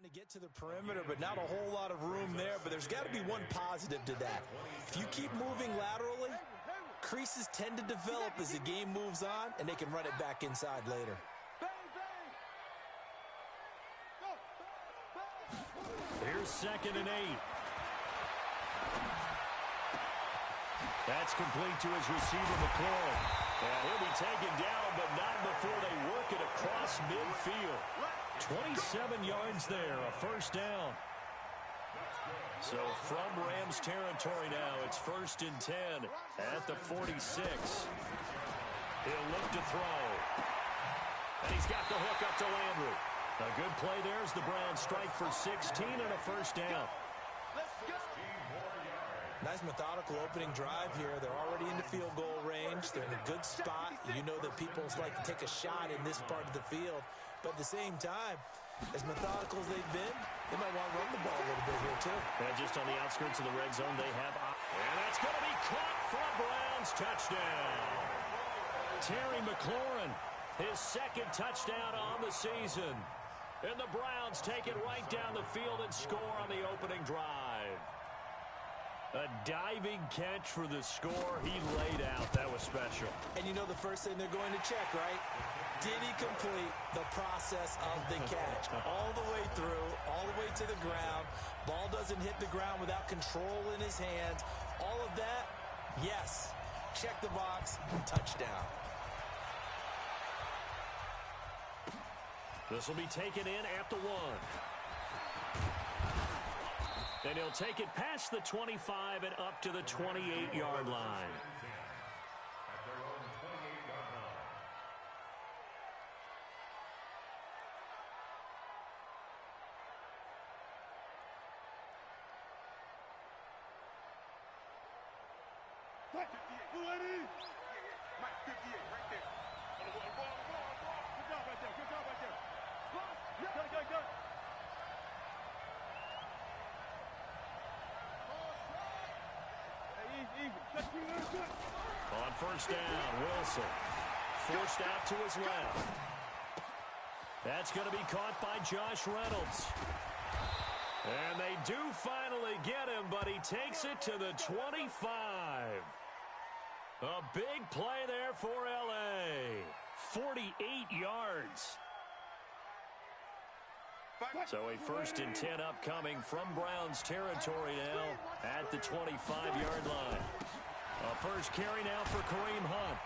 to get to the perimeter, but not a whole lot of room there. But there's got to be one positive to that. If you keep moving laterally, creases tend to develop as the game moves on, and they can run it back inside later. Here's 2nd and 8. That's complete to his receiver, McLaurin. And he'll be taken down, but not before they work it across midfield. 27 yards there, a first down. So from Rams territory now, it's 1st and 10 at the 46. He'll look to throw. And he's got the hook up to Landry. A good play there as the Browns strike for 16 and a first down. Nice methodical opening drive here. They're already in the field goal range. They're in a good spot. You know that people like to take a shot in this part of the field. But at the same time, as methodical as they've been, they might want to run the ball a little bit here too. And just on the outskirts of the red zone, they have... And that's going to be caught for a Browns touchdown. Terry McLaurin, his 2nd touchdown on the season. And the Browns take it right down the field and score on the opening drive. A diving catch for the score. He laid out. That was special. And you know the first thing they're going to check, right? Did he complete the process of the catch? All the way through, all the way to the ground. Ball doesn't hit the ground without control in his hands. All of that, yes. Check the box, touchdown. This will be taken in at the 1. And he'll take it past the 25 and up to the 28-yard line. On first down, Wilson forced out to his left. That's going to be caught by Josh Reynolds. And they do finally get him, but he takes it to the 25. A big play there for L.A. 48 yards. So a 1st and 10 upcoming from Browns territory now at the 25-yard line. A first carry now for Kareem Hunt.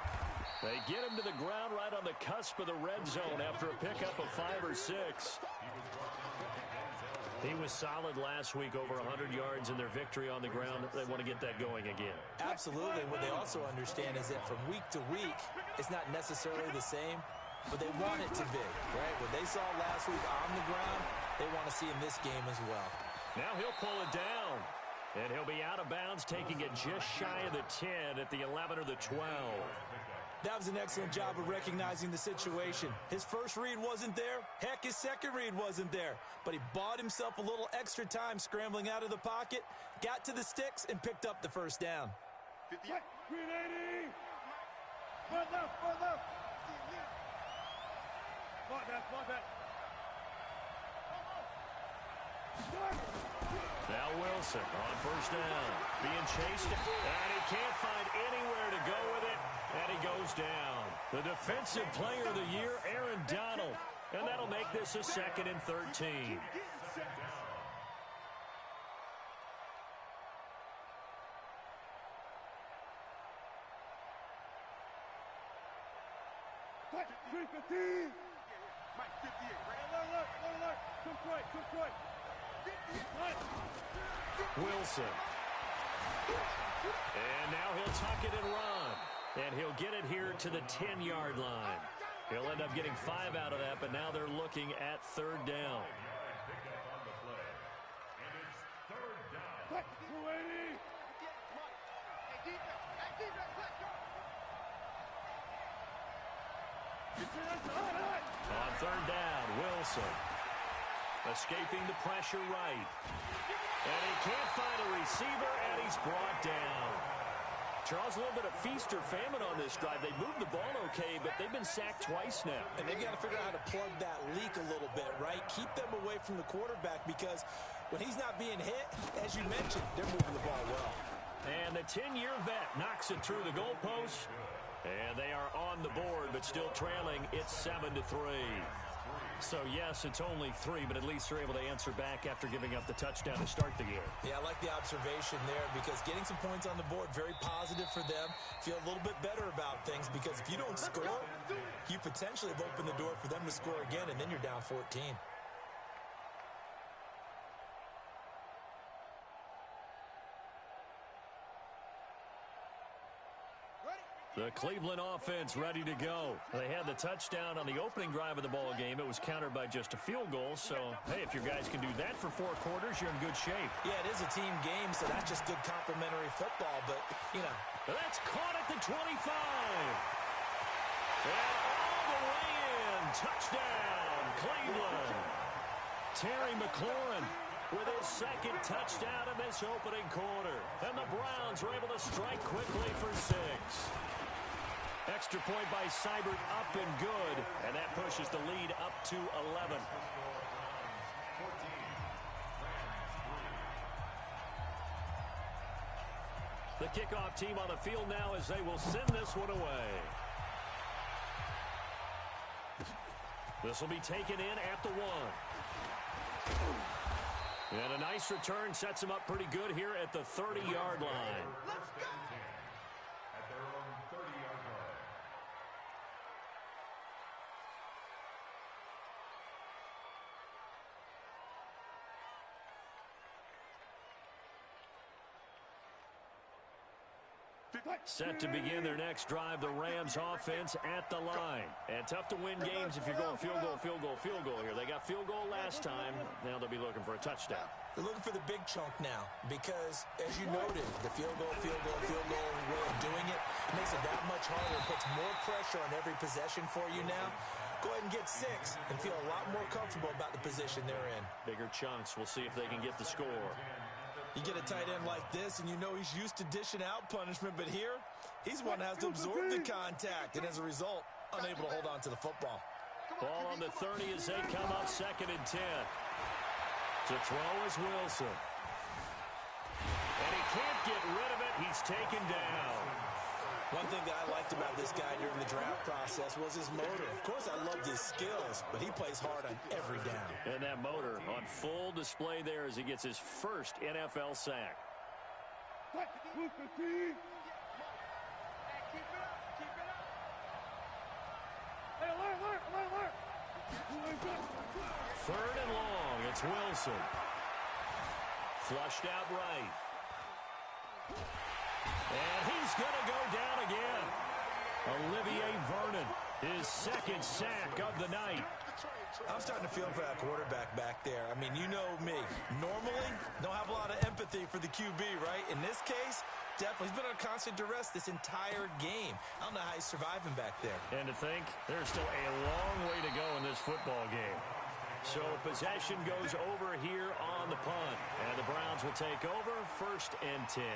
They get him to the ground right on the cusp of the red zone after a pickup of 5 or 6. He was solid last week, over 100 yards in their victory on the ground. They want to get that going again. Absolutely. What they also understand is that from week to week, it's not necessarily the same, but they want it to be, right? What they saw last week on the ground, they want to see in this game as well. Now he'll pull it down, and he'll be out of bounds, taking it just shy of the 10 at the 11 or the 12. That was an excellent job of recognizing the situation. His first read wasn't there. Heck, his second read wasn't there. But he bought himself a little extra time scrambling out of the pocket, got to the sticks, and picked up the first down. 380! Front left, front left! Spot that. Now Wilson on first down, being chased, and he can't find anywhere to go with it, and he goes down. The defensive player of the year, Aaron Donald, and that'll make this a 2nd and 13. Wilson. And now he'll tuck it and run. And he'll get it here to the 10-yard line. He'll end up getting 5 out of that, but now they're looking at 3rd down. On 3rd down, Wilson. Escaping the pressure right. And he can't find a receiver, and he's brought down. Charles, a little bit of feast or famine on this drive. They moved the ball okay, but they've been sacked twice now. And they've got to figure out how to plug that leak a little bit, right? Keep them away from the quarterback because when he's not being hit, as you mentioned, they're moving the ball well. And the 10-year vet knocks it through the goalpost. And they are on the board, but still trailing. It's 7-3. So, yes, it's only 3, but at least they're able to answer back after giving up the touchdown to start the game. Yeah, I like the observation there because getting some points on the board, very positive for them. Feel a little bit better about things because if you don't score, you potentially have opened the door for them to score again, and then you're down 14. The Cleveland offense ready to go. They had the touchdown on the opening drive of the ball game. It was countered by just a field goal. So, hey, if your guys can do that for 4 quarters, you're in good shape. Yeah, it is a team game, so that's just good complementary football. But, you know. That's caught at the 25. And all the way in. Touchdown, Cleveland. Terry McLaurin with his second touchdown in this opening quarter. And the Browns were able to strike quickly for 6. Extra point by Seibert up and good, and that pushes the lead up to 11. The kickoff team on the field now as they will send this one away. This will be taken in at the 1. And a nice return sets him up pretty good here at the 30-yard line. Let's go! At their own 30-yard line. Set to begin their next drive, the Rams offense at the line. And tough to win games if you're going field goal, field goal, field goal here. They got field goal last time. Now they'll be looking for a touchdown. They're looking for the big chunk now because, as you noted, the field goal way of doing it makes it that much harder and puts more pressure on every possession for you now. Go ahead and get 6 and feel a lot more comfortable about the position they're in. Bigger chunks. We'll see if they can get the score. You get a tight end like this, and you know he's used to dishing out punishment, but here, he's one that has to absorb the contact, and as a result, unable to hold on to the football. Ball on the 30 as they come up 2nd and 10. To throw is Wilson. And he can't get rid of it. He's taken down. One thing that I liked about this guy during the draft process was his motor. Of course, I loved his skills, but he plays hard on every down. And that motor on full display there as he gets his first NFL sack. Who's the team? Hey, alert! 3rd and long. It's Wilson. Flushed out right. And he's going to go down again. Olivier Vernon, his 2nd sack of the night. I'm starting to feel for that quarterback back there. I mean, you know me. Normally, don't have a lot of empathy for the QB, right? In this case, definitely. He's been under constant duress this entire game. I don't know how he's surviving back there. And to think, there's still a long way to go in this football game. So possession goes over here on the punt. And the Browns will take over 1st and 10.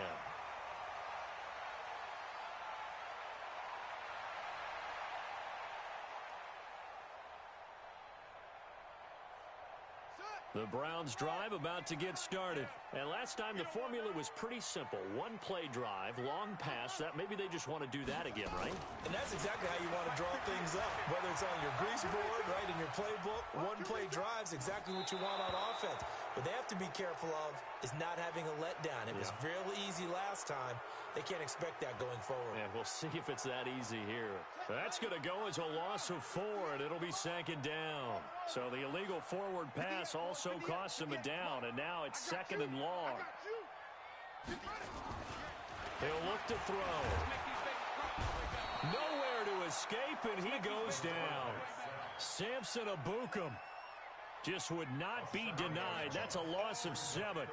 The Browns drive about to get started. And last time the formula was pretty simple. 1-play drive, long pass. That maybe they just want to do that again, right? And that's exactly how you want to draw things up. Whether it's on your grease board, right, in your playbook, 1-play drive's exactly what you want on offense. What they have to be careful of is not having a letdown. It was real easy last time. They can't expect that going forward. And we'll see if it's that easy here. That's going to go as a loss of 4, and it'll be 2nd down. So the illegal forward pass also costs him a down, and now it's 2nd and long. He'll look to throw. Nowhere to escape, and he goes down. Samson Abukum just would not be denied. That's a loss of 7.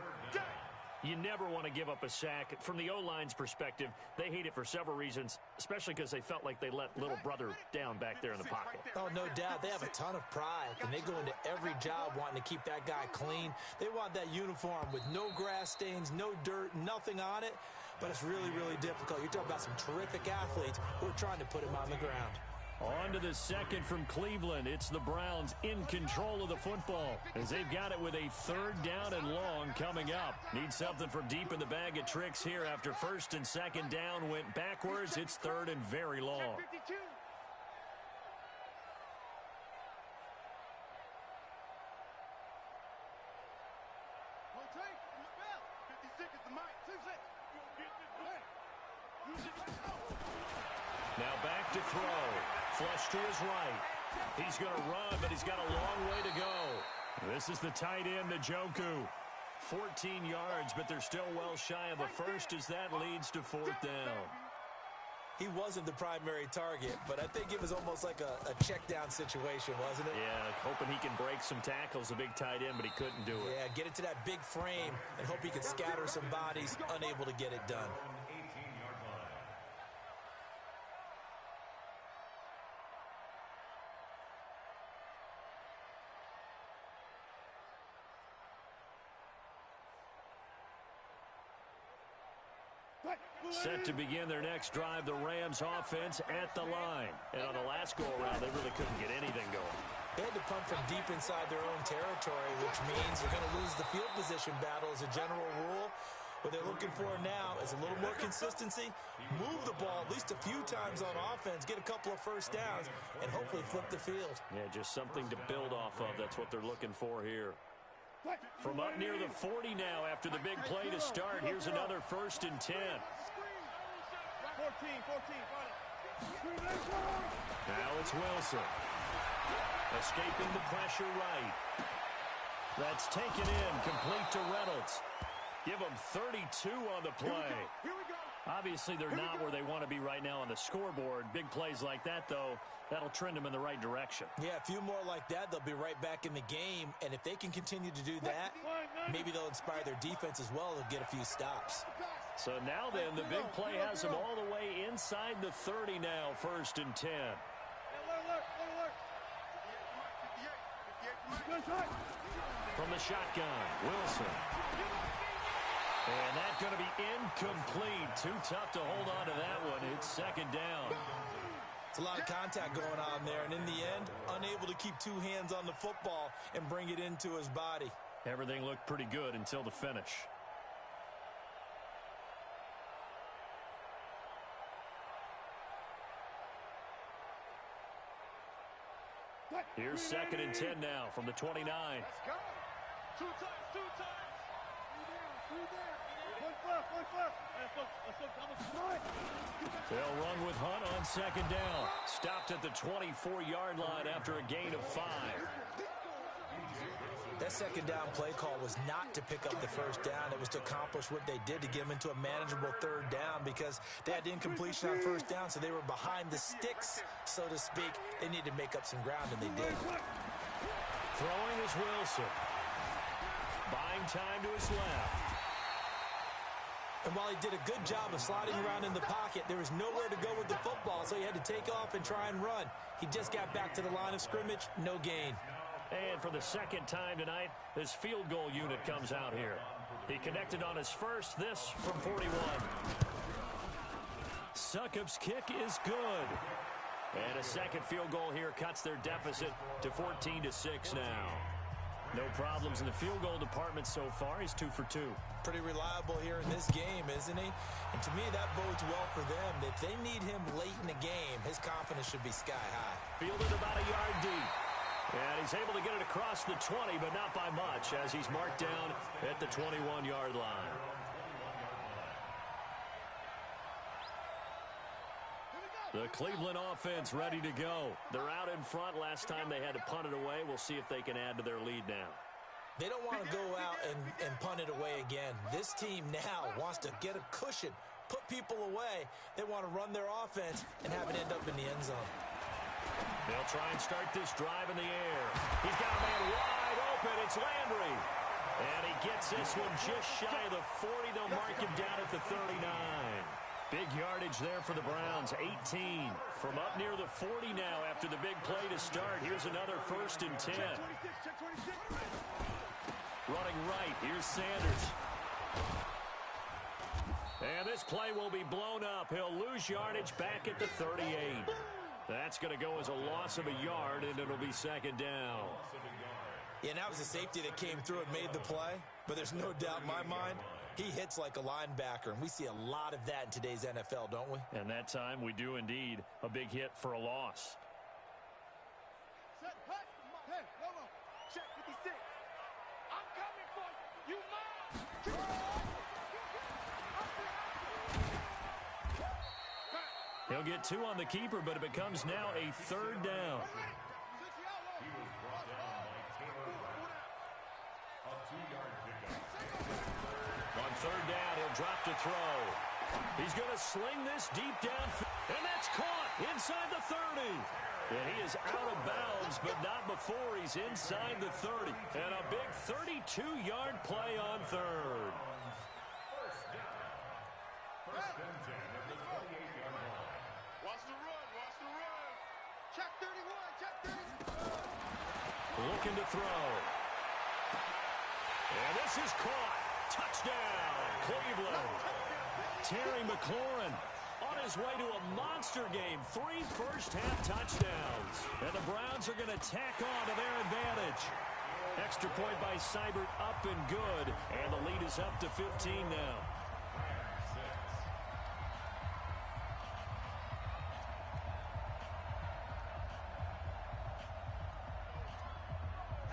You never want to give up a sack. From the O-line's perspective, they hate it for several reasons, especially because they felt like they let little brother down back there in the pocket. Oh, no doubt. They have a ton of pride, and they go into every job wanting to keep that guy clean. They want that uniform with no grass stains, no dirt, nothing on it. but it's really, really difficult. You're talking about some terrific athletes who are trying to put him on the ground. On to the second from Cleveland. It's the Browns in control of the football as they've got it with a 3rd down and long coming up. Need something from deep in the bag of tricks here after 1st and 2nd down went backwards. It's 3rd and very long. Now back to throw. Flush to his right. He's going to run, but he's got a long way to go. This is the tight end, Njoku. 14 yards, but they're still well shy of a first as that leads to 4th down. He wasn't the primary target, but I think it was almost like a check down situation, wasn't it? Yeah, hoping he can break some tackles, a big tight end, but he couldn't do it. Yeah, get it to that big frame and hope he can scatter some bodies, unable to get it done. Set to begin their next drive, the Rams offense at the line. And on the last go-around, they really couldn't get anything going. They had to punt from deep inside their own territory, which means they're going to lose the field position battle as a general rule. What they're looking for now is a little more consistency, move the ball at least a few times on offense, get a couple of first downs, and hopefully flip the field. Yeah, just something to build off of. That's what they're looking for here. From up near the 40 now after the big play to start, here's another 1st and 10. 14. Now it's Wilson. Escaping the pressure right. That's taken in, complete to Reynolds. Give them 32 on the play. Obviously, they're not where they want to be right now on the scoreboard. Big plays like that, though, that'll trend them in the right direction. Yeah, a few more like that, they'll be right back in the game. And if they can continue to do that, maybe they'll inspire their defense as well and get a few stops. So now then, the big play has them all the way inside the 30 now, 1st and 10. From the shotgun, Wilson. And that's going to be incomplete. Too tough to hold on to that one. It's 2nd down. It's a lot of contact going on there, and in the end, unable to keep 2 hands on the football and bring it into his body. Everything looked pretty good until the finish. Here's 2nd and 10 now from the 29. Let's go. 2 times. They'll run with Hunt on 2nd down. Stopped at the 24-yard line after a gain of 5. That 2nd down play call was not to pick up the first down. It was to accomplish what they did to get them into a manageable 3rd down because they had incompletion on 1st down, so they were behind the sticks, so to speak. They needed to make up some ground, and they did. Throwing is Wilson. Buying time to his left. And while he did a good job of sliding around in the pocket, there was nowhere to go with the football, so he had to take off and try and run. He just got back to the line of scrimmage, no gain. And for the 2nd time tonight, this field goal unit comes out here. He connected on his first, this from 41. Succop's kick is good. And a 2nd field goal here cuts their deficit to 14-6 now. No problems in the field goal department so far. He's 2 for 2. Pretty reliable here in this game, isn't he? And to me, that bodes well for them. If they need him late in the game, his confidence should be sky high. Fielded about a yard deep. And he's able to get it across the 20, but not by much, as he's marked down at the 21-yard line. The Cleveland offense ready to go. They're out in front. Last time they had to punt it away. We'll see if they can add to their lead now. They don't want to go out and punt it away again. This team now wants to get a cushion, put people away. They want to run their offense and have it end up in the end zone. They'll try and start this drive in the air. He's got a man wide open. It's Landry. And he gets this one just shy of the 40. They'll mark him down at the 39. Big yardage there for the Browns, 18. From up near the 40 now after the big play to start. Here's another 1st and 10. Running right, here's Sanders. And this play will be blown up. He'll lose yardage back at the 38. That's going to go as a loss of a yard, and it'll be second down. Yeah, and that was a safety that came through and made the play. But there's no doubt in my mind, he hits like a linebacker, and we see a lot of that in today's NFL, don't we? And that time we do indeed. A big hit for a loss. Set, hut. Hey, hold on. Check 56. I'm coming for you. You mine. He'll get 2 on the keeper, but it becomes now a third down. He was brought down by Taylor Rapp. A 2-yard pickup. On third down, he'll drop to throw. He's going to sling this deep down, and that's caught inside the 30. And he is out of bounds, but not before he's inside the 30. And a big 32-yard play on third. First down. First and 10 at the 28-yard line. Watch the run. Watch the run. Check 31. Check 31. Looking to throw. And this is caught. Touchdown, Cleveland. Terry McLaurin on his way to a monster game. 3 first-half touchdowns. And the Browns are going to tack on to their advantage. Extra point by Seibert up and good. And the lead is up to 15 now.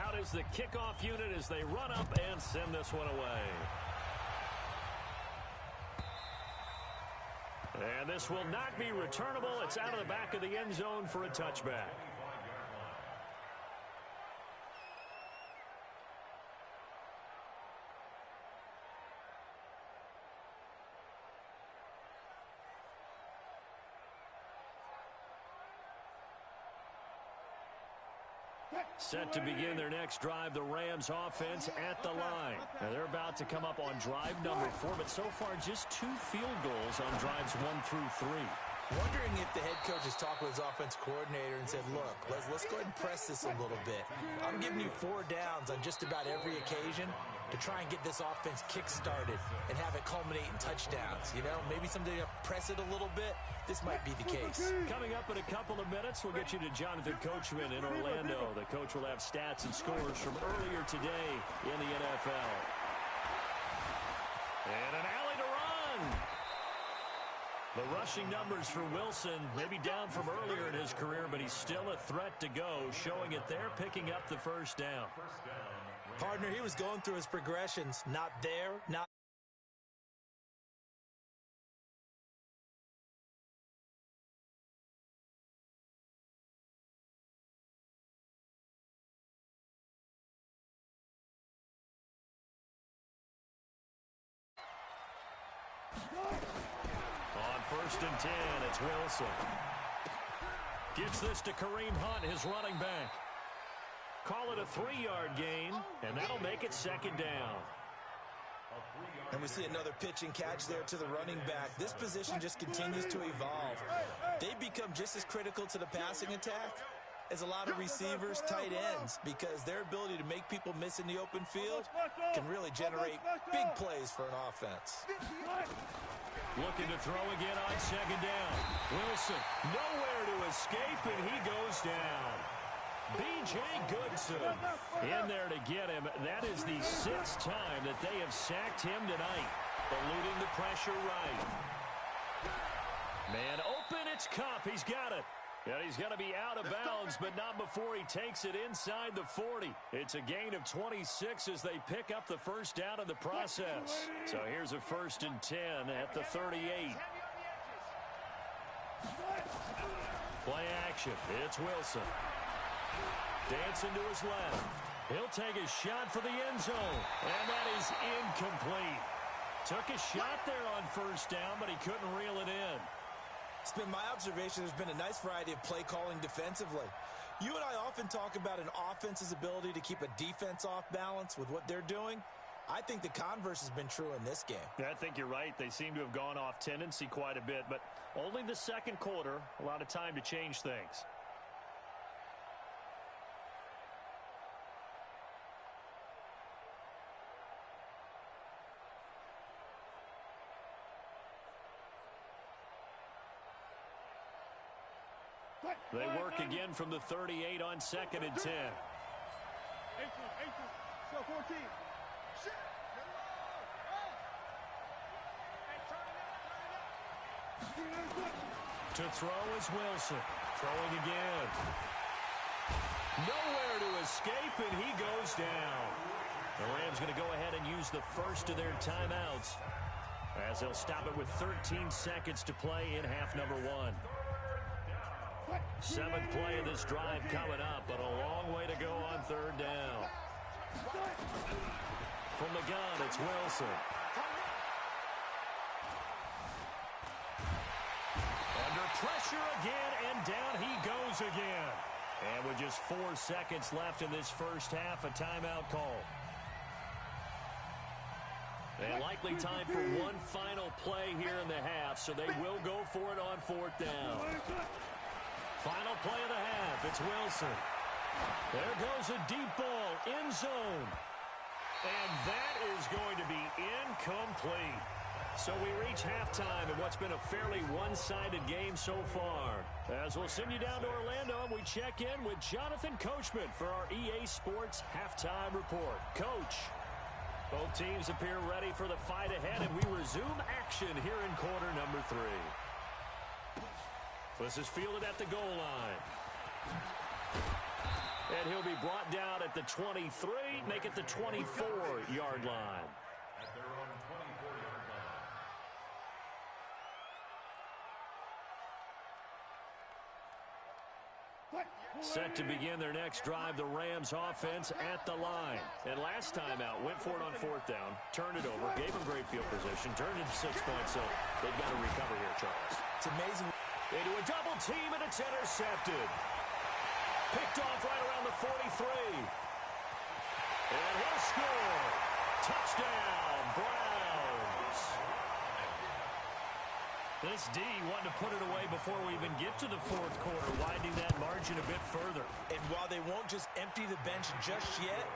Out is the kickoff unit as they run up and send this one away. And this will not be returnable. It's out of the back of the end zone for a touchback. Set to begin their next drive, the Rams offense at the line. Now they're about to come up on drive number 4, but so far just 2 field goals on drives 1 through 3. Wondering if the head coach has talked with his offense coordinator and said, look, let's go ahead and press this a little bit. I'm giving you 4 downs on just about every occasion to try and get this offense kick-started and have it culminate in touchdowns. You know, maybe someday you press it a little bit. This might be the case. Coming up in a couple of minutes, we'll get you to Jonathan Coachman in Orlando. The coach will have stats and scores from earlier today in the NFL. And an alley to run. The rushing numbers for Wilson may be down from earlier in his career, but he's still a threat to go, showing it there, picking up the first down. Partner, he was going through his progressions. Not there, not On first and 10, it's Wilson. Gets this to Kareem Hunt, his running back. Call it a 3-yard gain, and that'll make it second down. And we see another pitch and catch there to the running back. This position just continues to evolve. They become just as critical to the passing attack as a lot of receivers, tight ends, because their ability to make people miss in the open field can really generate big plays for an offense. Looking to throw again on second down. Wilson nowhere to escape, and he goes down. B.J. Goodson in there to get him. That is the 6th time that they have sacked him tonight, eluding the pressure right. Man open, it's Kupp. He's got it. And he's going to be out of bounds, but not before he takes it inside the 40. It's a gain of 26 as they pick up the first down in the process. So here's a first and 10 at the 38. Play action. It's Wilson. Dancing to his left. He'll take a shot for the end zone. And that is incomplete. Took a shot there on first down, but he couldn't reel it in. It's been my observation there's been a nice variety of play calling defensively. You and I often talk about an offense's ability to keep a defense off balance with what they're doing. I think the converse has been true in this game. Yeah, I think you're right. They seem to have gone off tendency quite a bit, but only the second quarter, a lot of time to change things. They work again from the 38 on 2nd and 10. 18. So 14. Shit. To throw is Wilson. Throwing again. Nowhere to escape, and he goes down. The Rams going to go ahead and use the first of their timeouts, as they'll stop it with 13 seconds to play in half number 1. 7th play of this drive coming up, but a long way to go on 3rd down. From the gun, it's Wilson. Under pressure again, and down he goes again. And with just 4 seconds left in this first half, a timeout call. And likely time for one final play here in the half, so they will go for it on 4th down. Final play of the half, it's Wilson. There goes a deep ball, end zone. And that is going to be incomplete. So we reach halftime in what's been a fairly one-sided game so far. As we'll send you down to Orlando, and we check in with Jonathan Coachman for our EA Sports Halftime Report. Coach, both teams appear ready for the fight ahead, and we resume action here in quarter number 3. This is fielded at the goal line. And he'll be brought down at the 23, make it the 24-yard line. At their own 24-yard line. Set to begin their next drive, the Rams offense at the line. And last time out, went for it on 4th down, turned it over, gave them great field position, turned it to 6 points, so they've got to recover here, Charles. It's amazing. Into a double team, and it's intercepted. Picked off right around the 43. And he'll score. Touchdown, Browns. This D wanting to put it away before we even get to the 4th quarter, widening that margin a bit further. And while they won't just empty the bench just yet,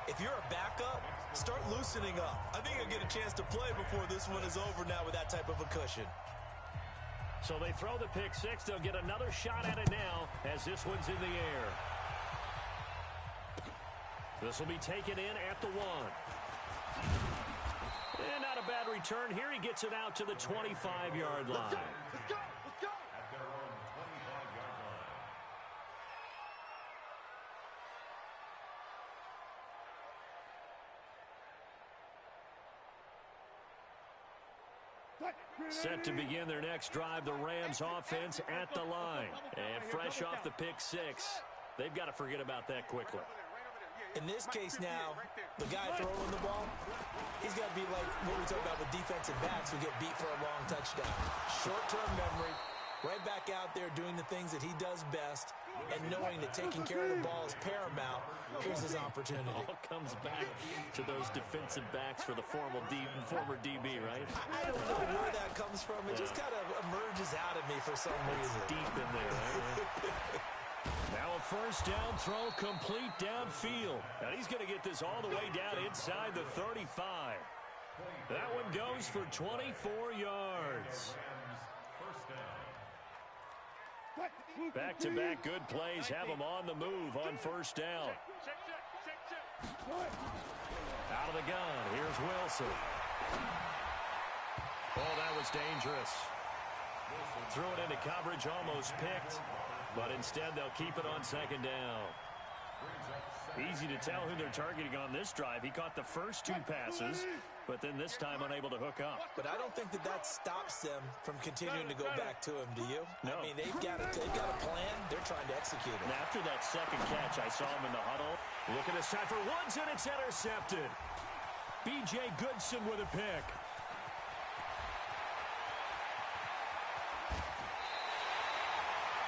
if you're a backup, start loosening up. I think you'll get a chance to play before this one is over now with that type of a cushion. So they throw the pick 6. They'll get another shot at it now as this one's in the air. This will be taken in at the 1. And not a bad return here. He gets it out to the 25-yard line. Let's go. Let's go. At their own 25-yard line. Set to begin their next drive, the Rams offense at the line. And fresh off the pick 6, they've got to forget about that quickly. In this case now, the guy throwing the ball, he's got to be like what we talk about with defensive backs who get beat for a long touchdown. Short-term memory, right back out there doing the things that he does best, and knowing that taking care of the ball is paramount. Here's his opportunity. All comes back to those defensive backs for the former DB, right? I don't know where that comes from. It just kind of emerges out of me for some reason. Deep in there, right? Now a 1st down throw complete downfield. And he's going to get this all the way down inside the 35. That one goes for 24 yards. Back-to-back good plays have them on the move on 1st down. Out of the gun, here's Wilson. Oh, that was dangerous. Threw it into coverage, almost picked. But instead, they'll keep it on 2nd down. Easy to tell who they're targeting on this drive. He caught the first 2 passes, but then this time unable to hook up. But I don't think that stops them from continuing to go back to him, do you? No. I mean, they've got a plan. They're trying to execute it. And after that second catch, I saw him in the huddle. Looking this time for Woods, and it's intercepted. B.J. Goodson with a pick.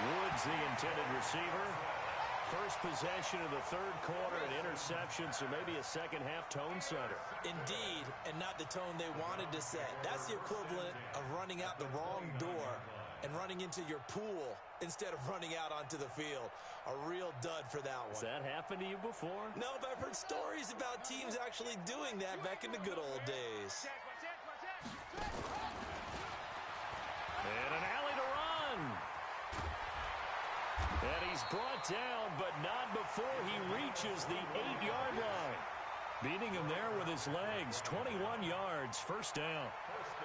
Woods, the intended receiver. First possession of the 3rd quarter, an interception, so maybe a second-half tone setter. Indeed, and not the tone they wanted to set. That's the equivalent of running out the wrong door and running into your pool instead of running out onto the field. A real dud for that one. Has that happened to you before? No, but I've heard stories about teams actually doing that back in the good old days. And an alley to run. And he's brought down, but not before he reaches the 8-yard line. Beating him there with his legs, 21 yards, first down.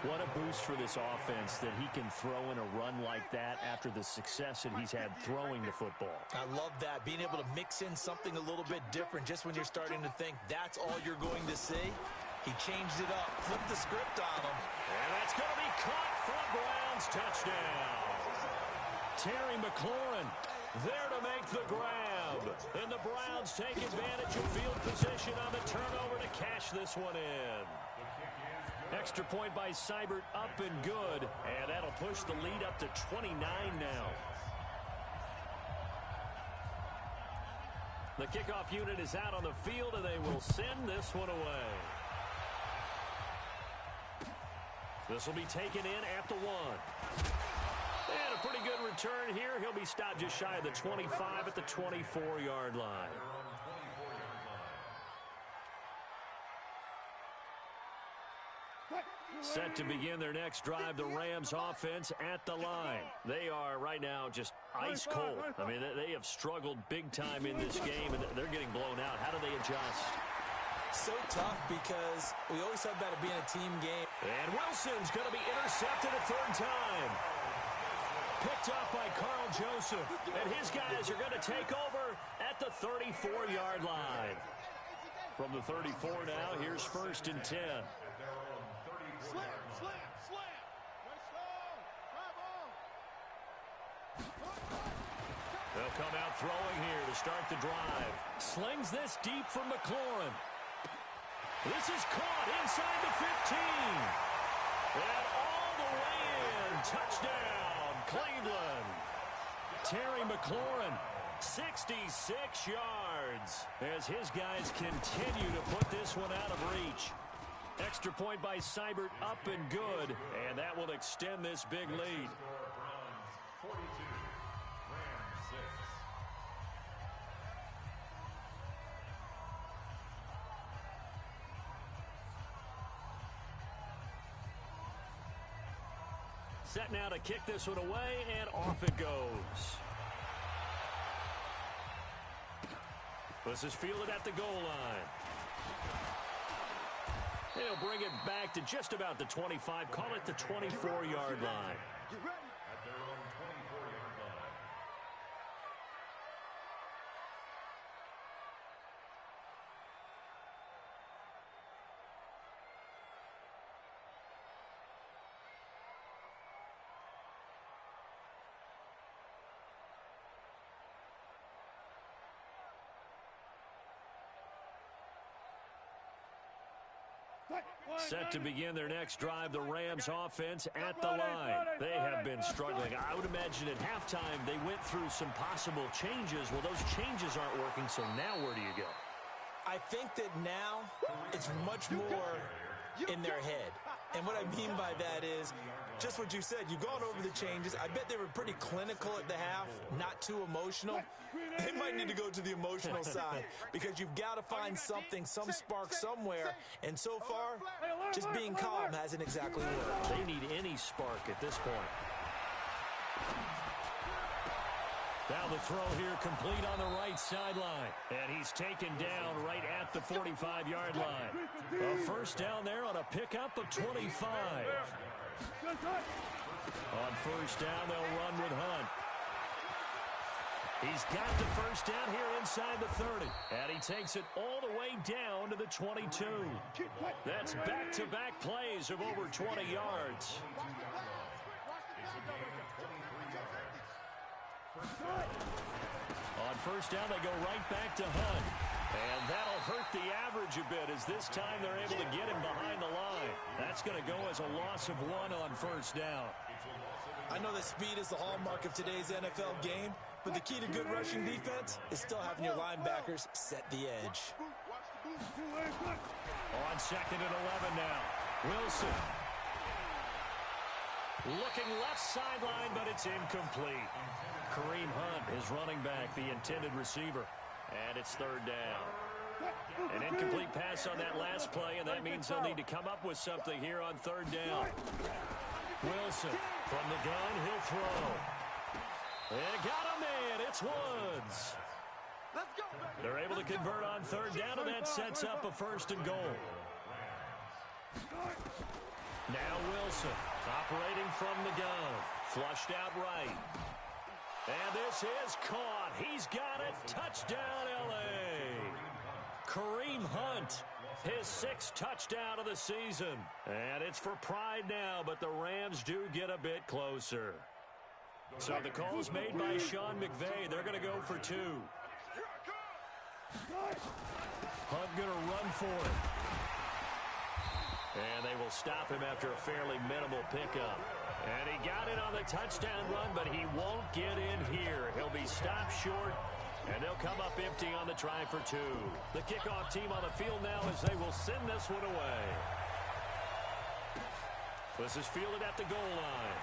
What a boost for this offense that he can throw in a run like that after the success that he's had throwing the football. I love that, being able to mix in something a little bit different just when you're starting to think that's all you're going to see. He changed it up, flipped the script on him. And that's going to be caught for a Browns touchdown. Terry McLaurin there to make the grab. And the Browns take advantage of field position on the turnover to cash this one in. Extra point by Seibert, up and good. And that'll push the lead up to 29 now. The kickoff unit is out on the field, and they will send this one away. This will be taken in at the 1. And a pretty good return here. He'll be stopped just shy of the 25 at the 24-yard line. Set to begin their next drive, the Rams offense at the line. They are right now just ice cold. I mean, they have struggled big time in this game, and they're getting blown out. How do they adjust? So tough because we always talk about it being a team game. And Wilson's going to be intercepted a third time. Picked up by Carl Joseph. And his guys are going to take over at the 34-yard line. From the 34 now, here's 1st and 10. Slam, slam, slam. They'll come out throwing here to start the drive. Slings this deep from McLaurin. This is caught inside the 15. And all the way in. Touchdown, Cleveland. Terry McLaurin, 66 yards. As his guys continue to put this one out of reach. Extra point by Seibert, up and good. And that will extend this big lead. Set now to kick this one away, and off it goes. This is fielded at the goal line. He'll bring it back to just about the 25. Call it the 24-yard line. You ready? At their own 24-yard line. Set to begin their next drive, the Rams offense at the line. They have been struggling. I would imagine at halftime they went through some possible changes. Well, those changes aren't working, so now where do you go? I think that now it's much more in their head. And what I mean by that is just what you said. You've gone over the changes. I bet they were pretty clinical at the half, not too emotional. They might need to go to the emotional side because you've got to find something, some spark somewhere. And so far, just being calm hasn't exactly worked. They need any spark at this point. Now the throw here complete on the right sideline. And he's taken down right at the 45-yard line. A first down there on a pickup of 25. On first down, they'll run with Hunt. He's got the first down here inside the 30. And he takes it all the way down to the 22. That's back-to-back plays of over 20 yards. On first down, they go right back to Hunt. And that'll hurt the average a bit as this time they're able to get him behind the line. That's going to go as a loss of 1 on first down. I know that speed is the hallmark of today's NFL game, but the key to good rushing defense is still having your linebackers set the edge. On 2nd and 11 now. Wilson. Looking left sideline, but it's incomplete. Kareem Hunt is running back, the intended receiver. And it's third down. An incomplete pass on that last play, and that means they'll need to come up with something here on third down. Wilson from the gun, he'll throw. And got a man It's Woods. Let's go, baby. They're able to convert on third down, and that sets up a 1st and goal. Now Wilson, operating from the gun. Flushed out right. And this is caught. He's got it. Touchdown, L.A. Kareem Hunt, his 6th touchdown of the season. And it's for pride now, but the Rams do get a bit closer. So the call is made by Sean McVay. They're going to go for 2. Hunt going to run for it. And they will stop him after a fairly minimal pickup. And he got it on the touchdown run, but he won't get in here. He'll be stopped short, and they'll come up empty on the try for 2. The kickoff team on the field now as they will send this one away. This is fielded at the goal line.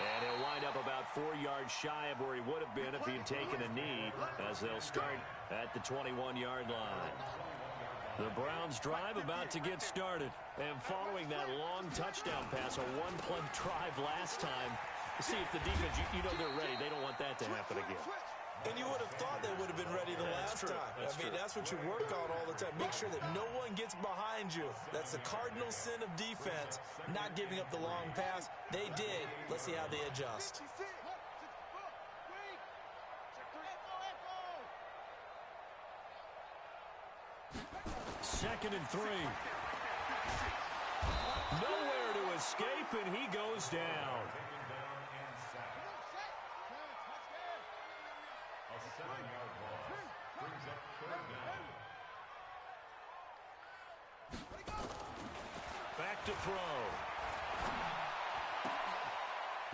And he'll wind up about 4 yards shy of where he would have been if he had taken a knee, as they'll start at the 21-yard line. The Browns drive about to get started. And following that long touchdown pass, a one-play drive last time, see if the defense, you know they're ready. They don't want that to happen again. And you would have thought they would have been ready the last time. That's what you work on all the time. Make sure that no one gets behind you. That's the cardinal sin of defense, not giving up the long pass. They did. Let's see how they adjust. 2nd and 3. Nowhere to escape, and he goes down. A 7-yard loss brings up 3rd down. Back to throw.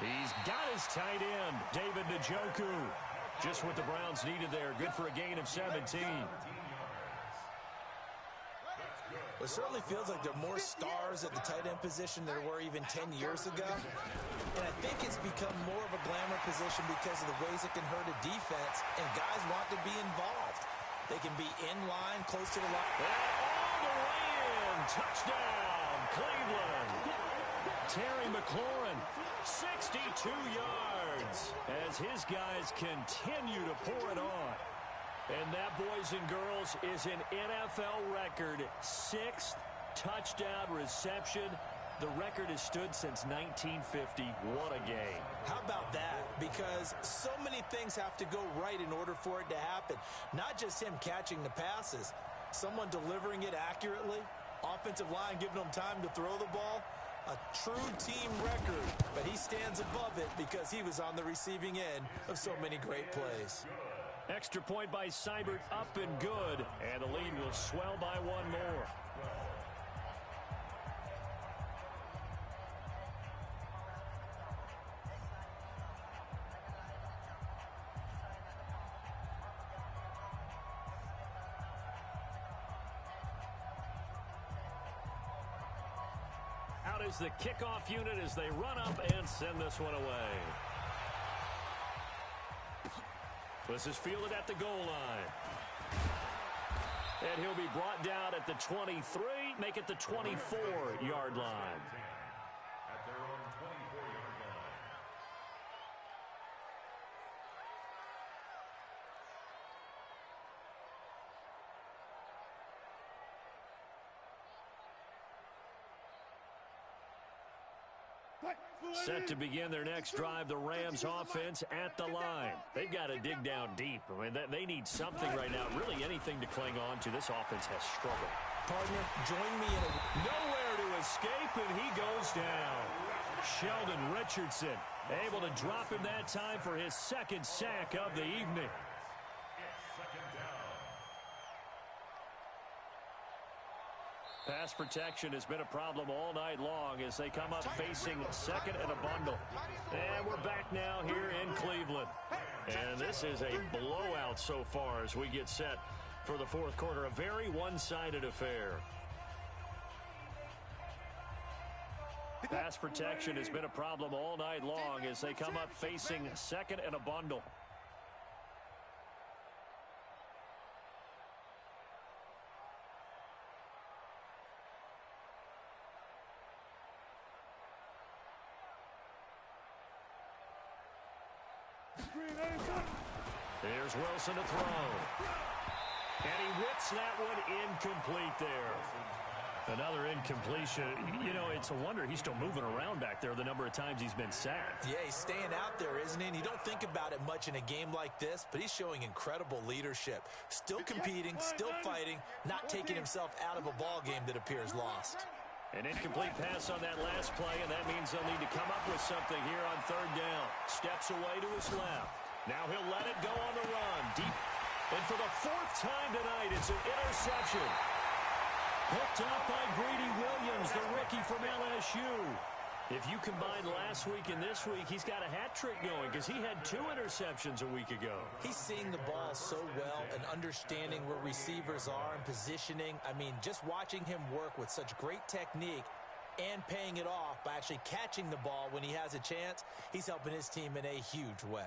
He's got his tight end, David Njoku. Just what the Browns needed there. Good for a gain of 17. It certainly feels like there are more stars at the tight end position than there were even 10 years ago. And I think it's become more of a glamour position because of the ways it can hurt a defense, and guys want to be involved. They can be in line, close to the line. And all the way in. Touchdown, Cleveland. Terry McLaurin, 62 yards, as his guys continue to pour it on. And that, boys and girls, is an NFL record 6th touchdown reception. The record has stood since 1950. What a game. How about that? Because so many things have to go right in order for it to happen. Not just him catching the passes, someone delivering it accurately, offensive line giving them time to throw the ball. A true team record, but he stands above it because he was on the receiving end of so many great plays. Extra point by Seibert, up and good, and the lead will swell by 1 more. Out is the kickoff unit as they run up and send this one away. This is fielded at the goal line. And he'll be brought down at the 23, make it the 24-yard line. At their own 24-yard line. Set to begin their next drive, the Rams offense at the line. They've got to dig down deep. I mean, they need something right now, really anything to cling on to. This offense has struggled. Partner, join me in a... Nowhere to escape, and he goes down. Sheldon Richardson able to drop him that time for his 2nd sack of the evening. Pass protection has been a problem all night long as they come up facing 2nd and a bundle. And we're back now here in Cleveland. And this is a blowout so far as we get set for the 4th quarter. A very one-sided affair. Pass protection has been a problem all night long as they come up facing 2nd and a bundle. Here's Wilson to throw. And he whips that one incomplete there. Another incompletion. You know, it's a wonder he's still moving around back there the number of times he's been sacked. Yeah, he's staying out there, isn't he? And you don't think about it much in a game like this, but he's showing incredible leadership. Still competing, still fighting, not taking himself out of a ball game that appears lost. An incomplete pass on that last play, and that means they'll need to come up with something here on third down. Steps away to his left. Now he'll let it go on the run. Deep. And for the fourth time tonight, it's an interception. Picked up by Greedy Williams, the rookie from LSU. If you combine last week and this week, he's got a hat trick going because he had 2 interceptions a week ago. He's seeing the ball so well and understanding where receivers are and positioning. I mean, just watching him work with such great technique and paying it off by actually catching the ball when he has a chance, he's helping his team in a huge way.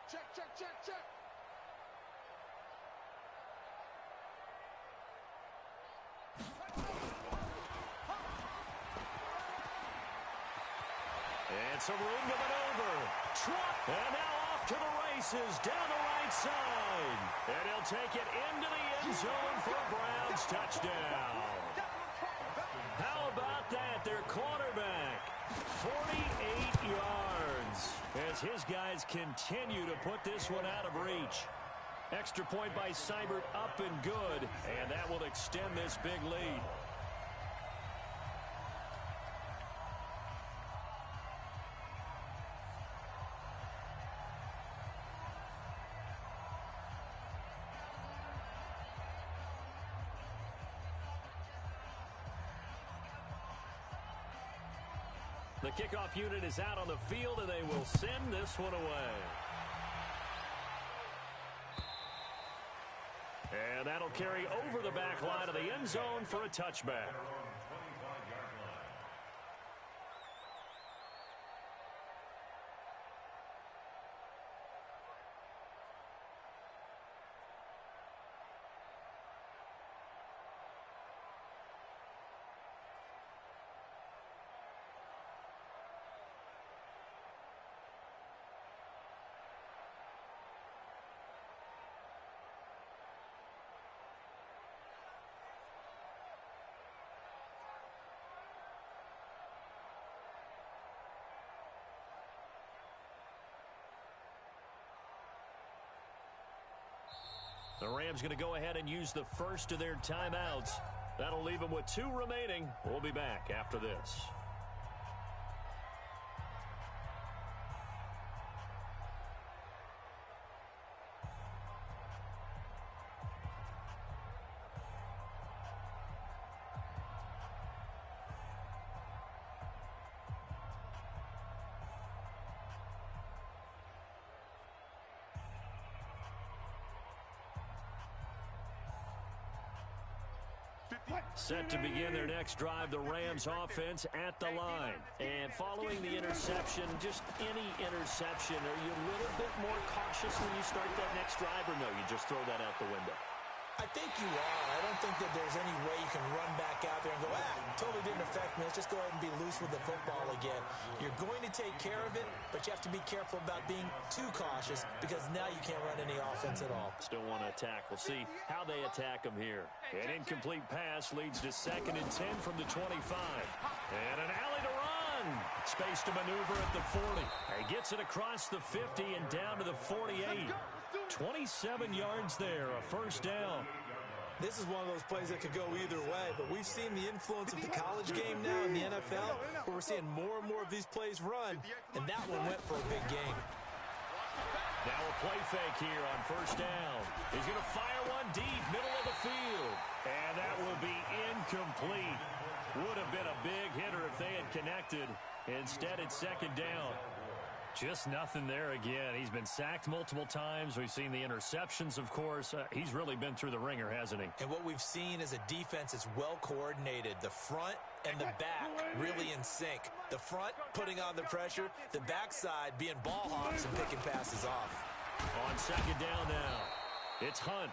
Check, check, check, check. And some room to maneuver. Trot. And now off to the races down the right side. And he'll take it into the end zone for a Browns touchdown. How about that? Their quarterback. 48 yards. As his guys continue to put this one out of reach. Extra point by Seibert, up and good. And that will extend this big lead. The kickoff unit is out on the field, and they will send this one away. And that'll carry over the back line of the end zone for a touchback. The Rams going to go ahead and use the first of their timeouts. That'll leave them with 2 remaining. We'll be back after this. Set to begin their next drive, the Rams offense at the line. And following the interception, just any interception, are you a little bit more cautious when you start that next drive, or no, you just throw that out the window? I think you are. I don't think that there's any way you can run back out there and go, totally didn't affect me. Let's just go ahead and be loose with the football again. You're going to take care of it, but you have to be careful about being too cautious because now you can't run any offense at all. Still want to attack. We'll see how they attack them here. An incomplete pass leads to 2nd and 10 from the 25. And an alley to run. Space to maneuver at the 40. He gets it across the 50 and down to the 48. 27 yards there, a first down. This is one of those plays that could go either way, but we've seen the influence of the college game now in the NFL, where we're seeing more and more of these plays run, and that one went for a big gain. Now a play fake here on first down. He's going to fire one deep, middle of the field, and that will be incomplete. Would have been a big hitter if they had connected. Instead, it's 2nd down. Just nothing there again. He's been sacked multiple times. We've seen the interceptions, of course. He's really been through the ringer, hasn't he? And what we've seen is a defense that's well coordinated. The front and the back really in sync. The front putting on the pressure. The backside being ball hawks and picking passes off. On 2nd down now, it's Hunt.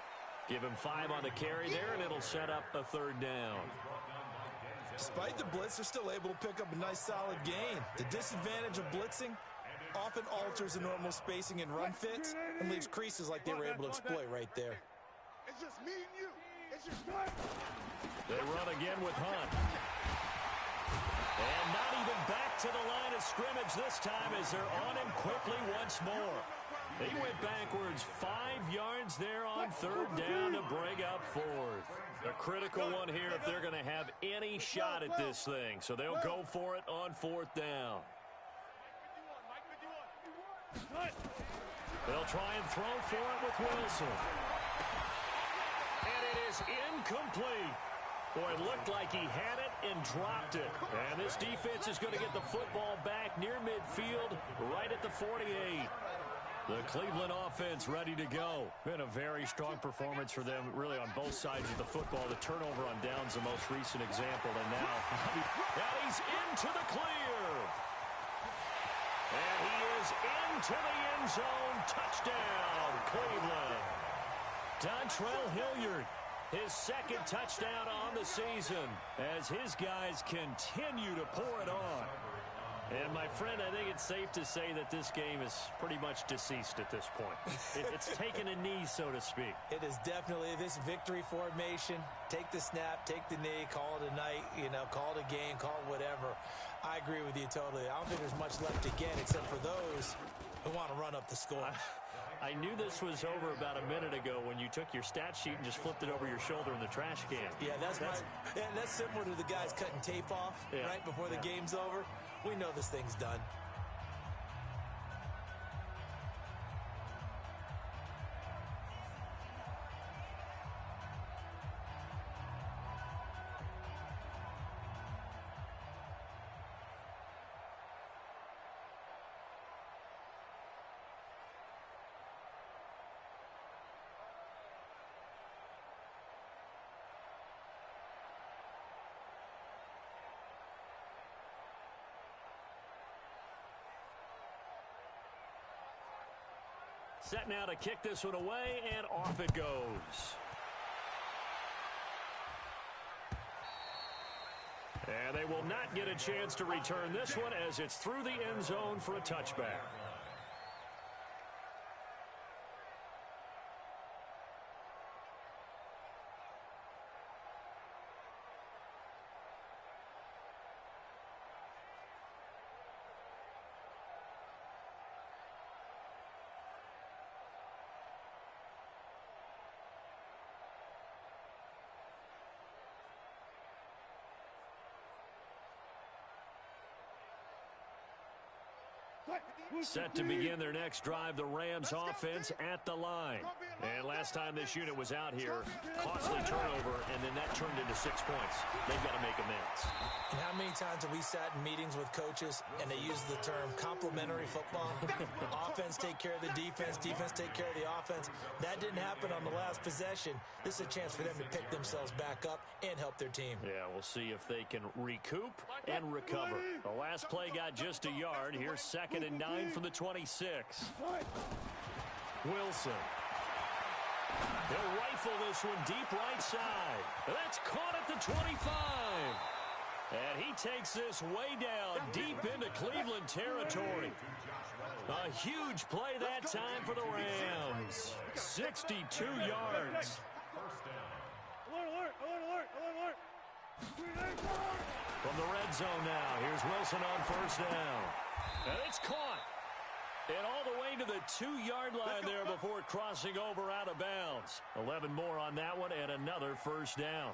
Give him 5 on the carry there, and it'll set up a 3rd down. Despite the blitz, they're still able to pick up a nice solid gain. The disadvantage of blitzing often alters the normal spacing and run fits and leaves creases like they were able to exploit right there. It's just me and you. It's just me. They run again with Hunt. And not even back to the line of scrimmage this time as they're on him quickly once more. He went backwards 5 yards there on third down to bring up fourth. A critical one here if they're going to have any shot at this thing. So they'll go for it on fourth down. They'll try and throw for it with Wilson. And it is incomplete. Boy, it looked like he had it and dropped it. And this defense is going to get the football back near midfield, right at the 48. The Cleveland offense ready to go. Been a very strong performance for them, really, on both sides of the football. The turnover on downs, the most recent example. And now, and he's into the clear. And he is into the end zone. Touchdown, Cleveland. Dontrell Hilliard, his second touchdown on the season as his guys continue to pour it on. And, my friend, I think it's safe to say that this game is pretty much deceased at this point. It's taken a knee, so to speak. It is definitely this victory formation. Take the snap, take the knee, call it a night, call it a game, call it whatever. I agree with you totally. I don't think there's much left to get except for those who want to run up the score. I knew this was over about a minute ago when you took your stat sheet and just flipped it over your shoulder in the trash can. Yeah, that's similar to the guys cutting tape off right before the game's over. We know this thing's done. Set now to kick this one away, and off it goes. And they will not get a chance to return this one as it's through the end zone for a touchback. Set to begin their next drive, the Rams offense at the line. And last time this unit was out here, costly turnover, and then that turned into 6 points. They've got to make amends. And how many times have we sat in meetings with coaches and they use the term complementary football? Offense take care of the defense, defense take care of the offense. That didn't happen on the last possession. This is a chance for them to pick themselves back up and help their team. Yeah, we'll see if they can recoup and recover. The last play got just a yard. Here's 2nd and 9 from the 26. Wilson. They'll rifle this one deep right side. That's caught at the 25. And he takes this way down deep into Cleveland territory. A huge play that time for the Rams. 62 yards. Alert. From the red zone now, here's Wilson on first down. And it's caught. And all the way to the 2-yard line there before crossing over out of bounds. 11 more on that one and another first down.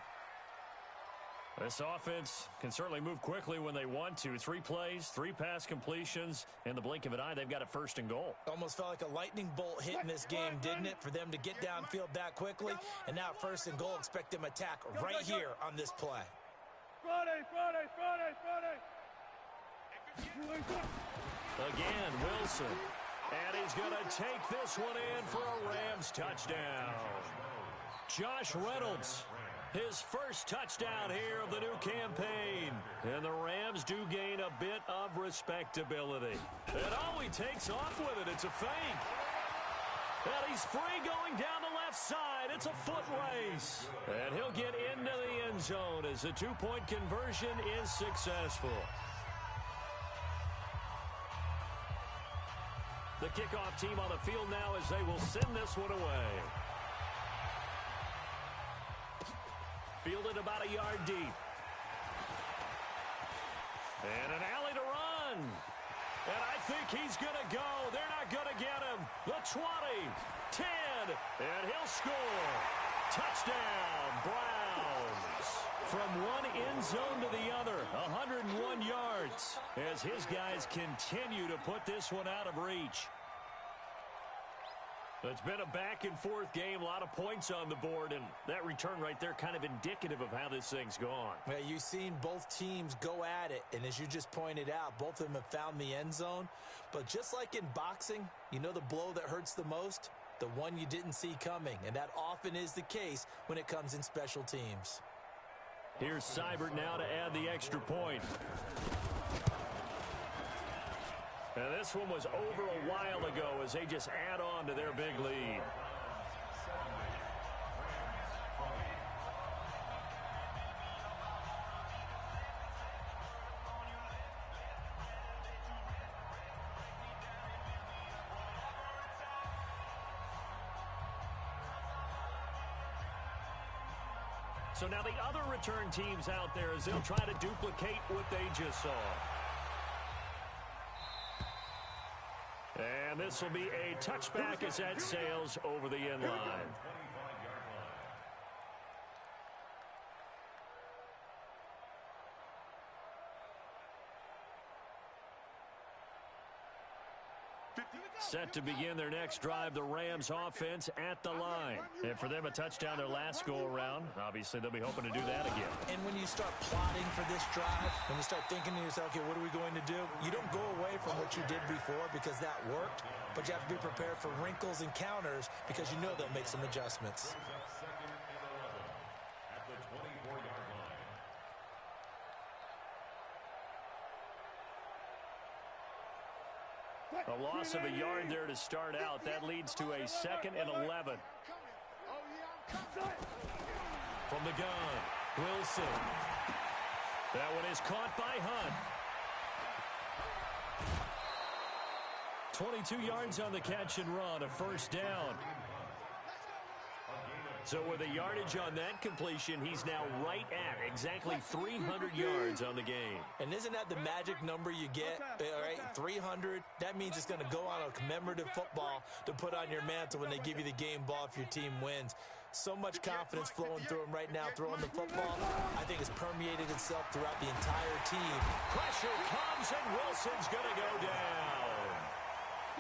This offense can certainly move quickly when they want to. 3 plays, 3 pass completions. In the blink of an eye, they've got a 1st and goal. Almost felt like a lightning bolt hit in this game, didn't it? For them to get downfield that quickly. And now 1st and goal, expect them to attack right here on this play. Friday. Again, Wilson. And he's going to take this one in for a Rams touchdown. Josh Reynolds, his first touchdown here of the new campaign. And the Rams do gain a bit of respectability. And he takes off with it. It's a fake. And he's free going down the left left side. It's a foot race. And he'll get into the end zone as the two-point conversion is successful. The kickoff team on the field now as they will send this one away. Fielded about a yard deep. And an alley to run. And I think he's going to go. They're not going to get him. The 20, 10, and he'll score. Touchdown, Browns. From one end zone to the other, 101 yards, as his guys continue to put this one out of reach. It's been a back-and-forth game, a lot of points on the board, and that return right there kind of indicative of how this thing's gone. Yeah, you've seen both teams go at it, and as you just pointed out, both of them have found the end zone. But just like in boxing, you know the blow that hurts the most? The one you didn't see coming, and that often is the case when it comes in special teams. Here's Seibert now to add the extra point. And this one was over a while ago as they just add on to their big lead. So now the other return teams out there as they'll try to duplicate what they just saw. And this will be a touchback as that sails over the end line. Set to begin their next drive, the Rams offense at the line. And for them, a touchdown their last go-around. Obviously, they'll be hoping to do that again. And when you start plotting for this drive, when you start thinking to yourself, okay, what are we going to do? You don't go away from what you did before because that worked, but you have to be prepared for wrinkles and counters because you know they'll make some adjustments. A loss of a yard there to start out. That leads to a 2nd and 11. From the gun, Wilson. That one is caught by Hunt. 22 yards on the catch and run, a first down. So with a yardage on that completion, he's now right at exactly 300 yards on the game. And isn't that the magic number you get, all right, 300? That means it's going to go on a commemorative football to put on your mantle when they give you the game ball if your team wins. So much confidence flowing through him right now, throwing the football. I think it's permeated itself throughout the entire team. Pressure comes, and Wilson's going to go down.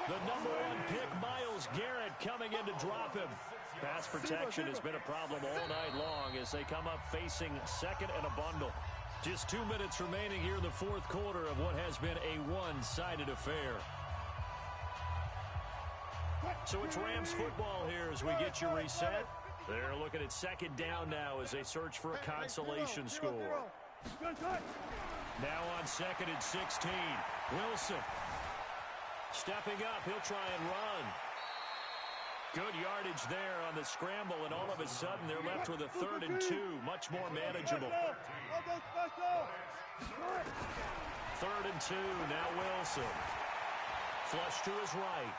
The number 1 pick, Myles Garrett, coming in to drop him. Pass protection has been a problem all night long as they come up facing 2nd and a bundle. Just 2 minutes remaining here in the 4th quarter of what has been a one-sided affair. So it's Rams football here as we get you reset. They're looking at 2nd down now as they search for a consolation score. Now on 2nd and 16, Wilson. Stepping up, he'll try and run. Good yardage there on the scramble, and all of a sudden they're left with a 3rd and 2, much more manageable. 3rd and 2, now Wilson. Flush to his right.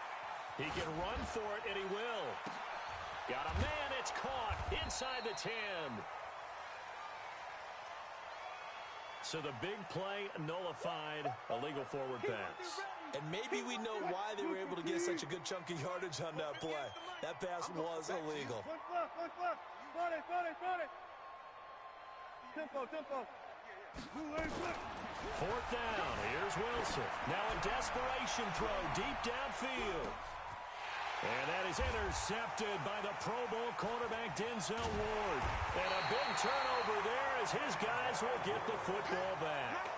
He can run for it, and he will. Got a man, it's caught inside the 10. So the big play nullified, a legal forward pass. And maybe we know why they were able to get such a good chunk of yardage on that play. That pass was illegal. Fourth down, here's Wilson. Now a desperation throw deep downfield. And that is intercepted by the Pro Bowl cornerback Denzel Ward. And a big turnover there as his guys will get the football back.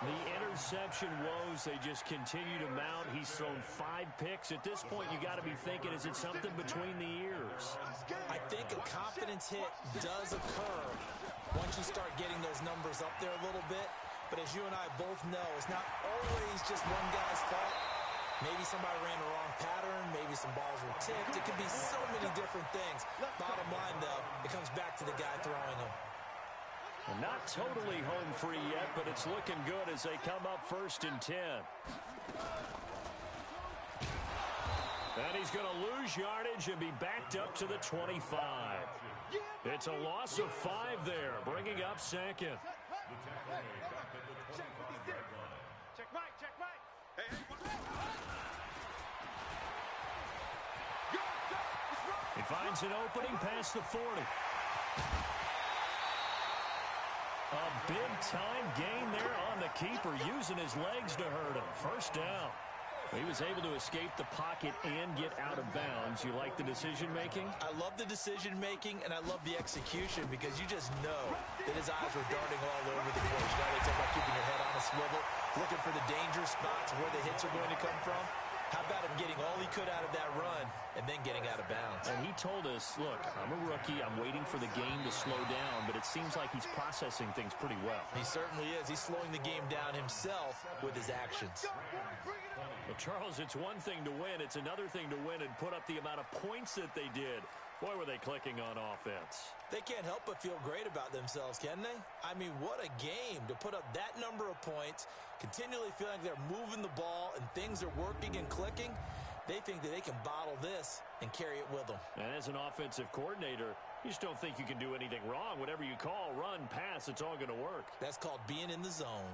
The interception woes, they just continue to mount. He's thrown 5 picks. At this point, you got to be thinking, is it something between the ears? I think a confidence hit does occur once you start getting those numbers up there a little bit. But as you and I both know, it's not always just one guy's fault. Maybe somebody ran the wrong pattern. Maybe some balls were tipped. It could be so many different things. Bottom line, though, it comes back to the guy throwing them. Well, not totally home free yet, but it's looking good as they come up 1st and 10. And he's going to lose yardage and be backed up to the 25. It's a loss of 5 there, bringing up 2nd. Check right, check right. Hey, He finds an opening past the 40. A big-time gain there on the keeper, using his legs to hurt him. 1st down. He was able to escape the pocket and get out of bounds. You like the decision-making? I love the decision-making, and I love the execution because you just know that his eyes were darting all over the place. Right? They talk about keeping your head on a swivel, looking for the danger spots where the hits are going to come from. How about him getting all he could out of that run and then getting out of bounds? And he told us, look, I'm a rookie. I'm waiting for the game to slow down, but it seems like he's processing things pretty well. He certainly is. He's slowing the game down himself with his actions. Well, Charles, it's one thing to win. It's another thing to win and put up the amount of points that they did. Boy, were they clicking on offense. They can't help but feel great about themselves, can they? I mean, what a game to put up that number of points, continually feeling like they're moving the ball and things are working and clicking. They think that they can bottle this and carry it with them. And as an offensive coordinator, you just don't think you can do anything wrong. Whatever you call, run, pass, it's all going to work. That's called being in the zone.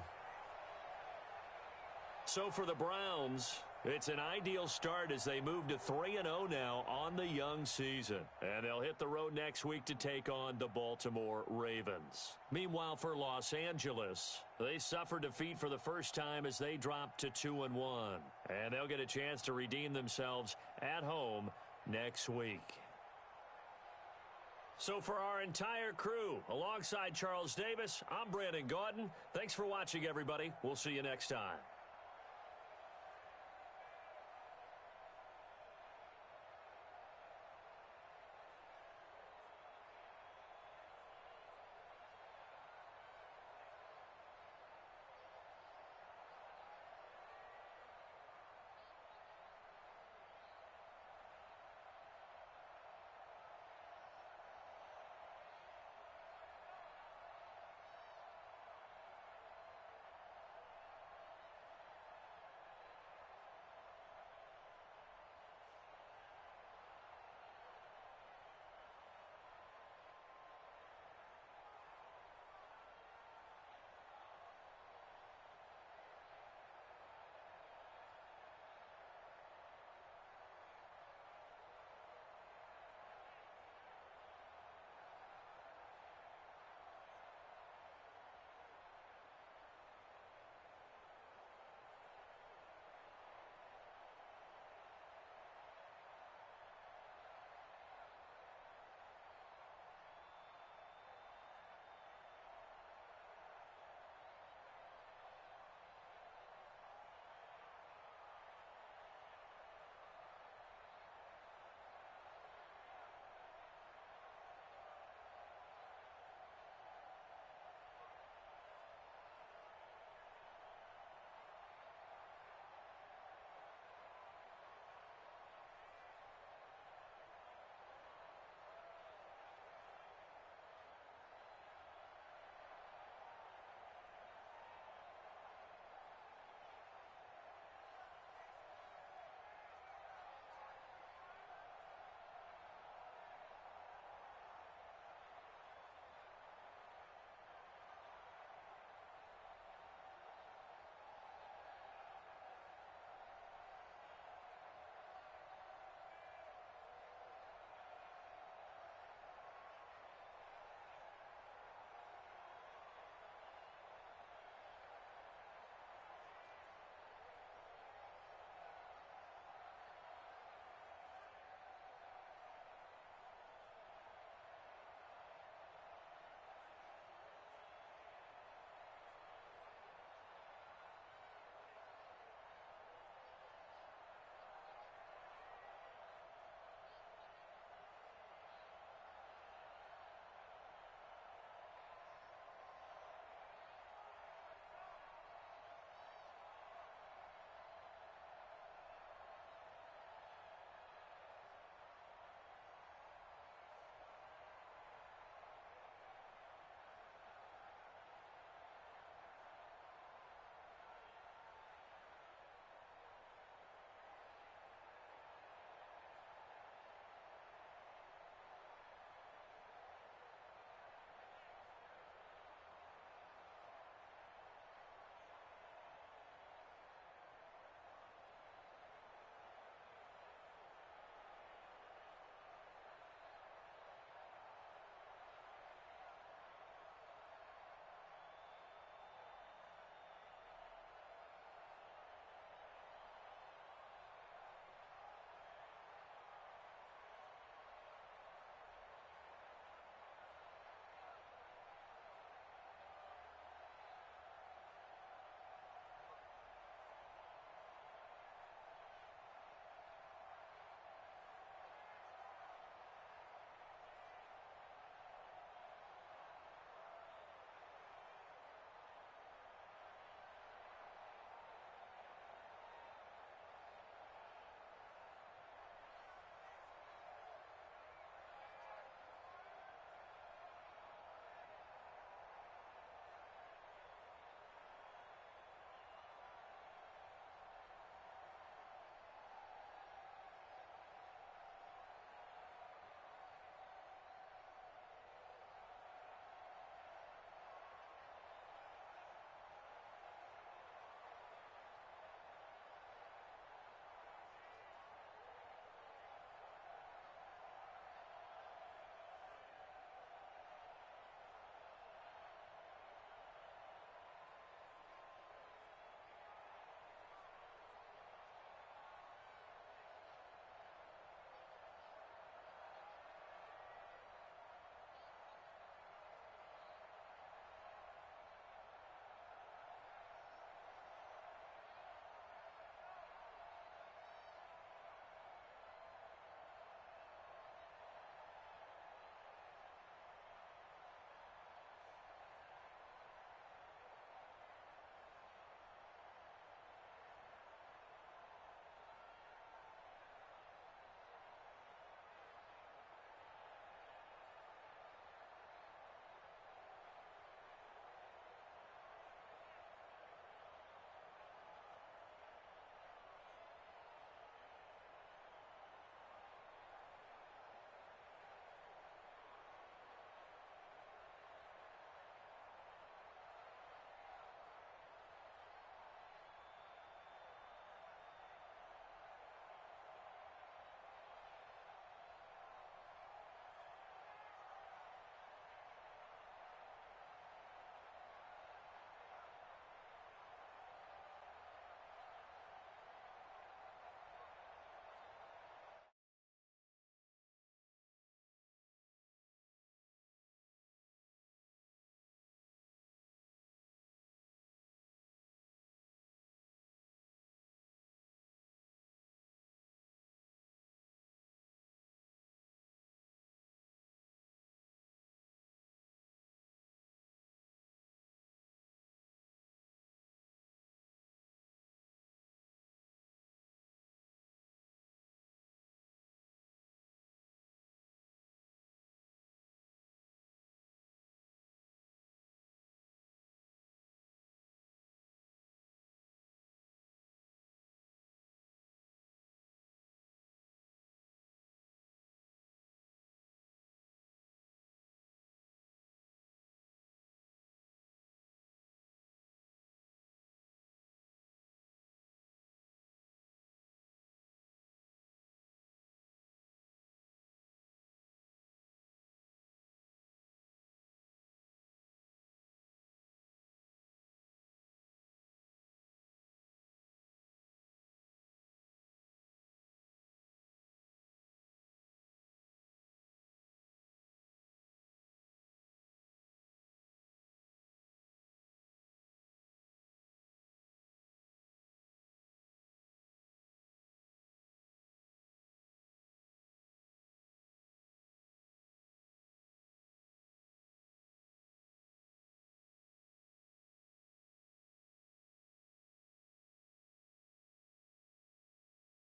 So for the Browns, it's an ideal start as they move to 3-0 now on the young season. And they'll hit the road next week to take on the Baltimore Ravens. Meanwhile, for Los Angeles, they suffered defeat for the first time as they dropped to 2-1. And they'll get a chance to redeem themselves at home next week. So for our entire crew, alongside Charles Davis, I'm Brandon Gaudin. Thanks for watching, everybody. We'll see you next time.